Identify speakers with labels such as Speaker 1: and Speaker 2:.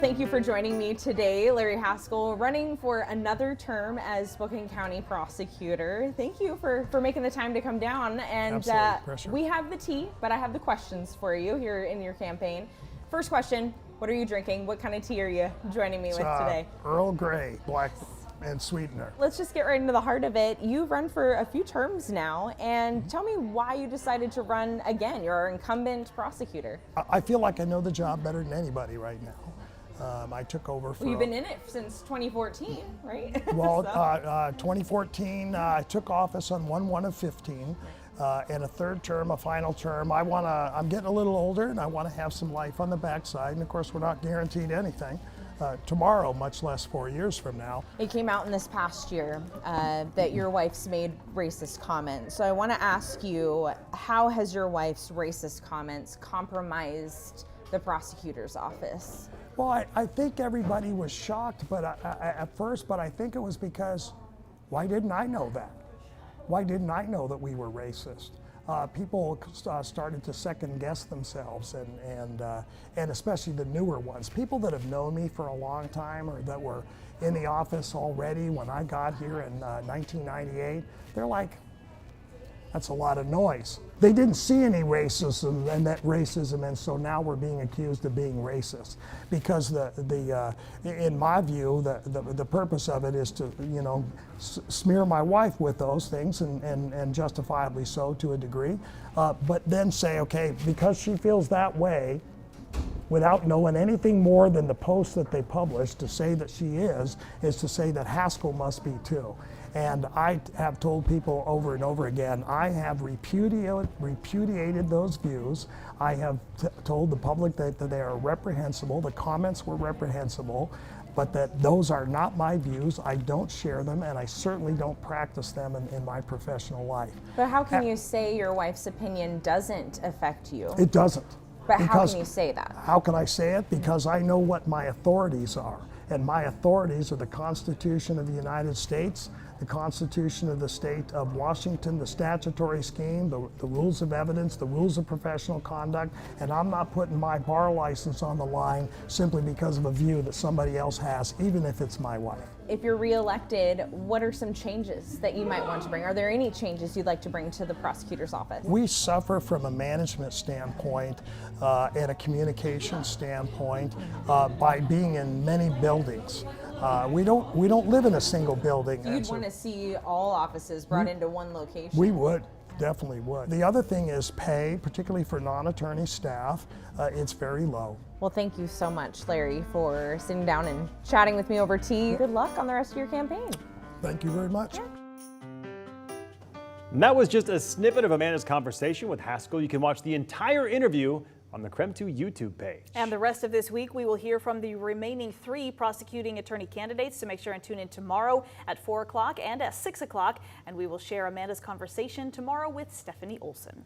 Speaker 1: Thank you for joining me today, Larry Haskell, running for another term as Spokane County Prosecutor. Thank you for making the time to come down. And we have the tea, but I have the questions for you here in your campaign. First question, what are you drinking? What kind of tea are you joining me with today?
Speaker 2: Earl Grey, black and sweetener.
Speaker 1: Let's just get right into the heart of it. You've run for a few terms now, and tell me why you decided to run again. You're our incumbent prosecutor.
Speaker 2: I feel like I know the job better than anybody right now. I took over for...
Speaker 1: Well, you've been in it since 2014, right?
Speaker 2: Well, 2014, I took office on 1/1/15, and a third term, a final term. I'm getting a little older, and I want to have some life on the backside, and of course, we're not guaranteed anything tomorrow, much less 4 years from now.
Speaker 1: It came out in this past year that your wife's made racist comments. So I want to ask you, how has your wife's racist comments compromised the prosecutor's office?
Speaker 2: Well, I think everybody was shocked, but at first, but I think it was because, why didn't I know that? Why didn't I know that we were racist? People started to second guess themselves, and especially the newer ones. People that have known me for a long time or that were in the office already when I got here in 1998, they're like, that's a lot of noise. They didn't see any racism, and so now we're being accused of being racist. Because in my view, the purpose of it is to, smear my wife with those things, and justifiably so to a degree. But then say, okay, because she feels that way, without knowing anything more than the post that they published, to say that she is to say that Haskell must be too. And I have told people over and over again, I have repudiated those views. I have told the public that they are reprehensible, the comments were reprehensible, but that those are not my views. I don't share them, and I certainly don't practice them in my professional life.
Speaker 1: But how can you say your wife's opinion doesn't affect you?
Speaker 2: It doesn't.
Speaker 1: But how can you say that?
Speaker 2: How can I say it? Because I know what my authorities are. And my authorities are the Constitution of the United States, the Constitution of the State of Washington, the statutory scheme, the rules of evidence, the rules of professional conduct, and I'm not putting my bar license on the line simply because of a view that somebody else has, even if it's my wife.
Speaker 1: If you're reelected, what are some changes that you might want to bring? Are there any changes you'd like to bring to the prosecutor's office?
Speaker 2: We suffer from a management standpoint and a communication standpoint by being in many buildings. We don't live in a single building.
Speaker 1: So you'd want to see all offices brought into one location?
Speaker 2: We would. Definitely would. The other thing is pay, particularly for non-attorney staff. It's very low.
Speaker 1: Well, thank you so much, Larry, for sitting down and chatting with me over tea. Good luck on the rest of your campaign.
Speaker 2: Thank you very much.
Speaker 1: Yeah.
Speaker 3: And that was just a snippet of Amanda's conversation with Haskell. You can watch the entire interview on the KREM 2 YouTube page.
Speaker 4: And the rest of this week, we will hear from the remaining 3 prosecuting attorney candidates, so make sure and tune in tomorrow at 4 o'clock and at 6 o'clock. And we will share Amanda's conversation tomorrow with Stephanie Olson.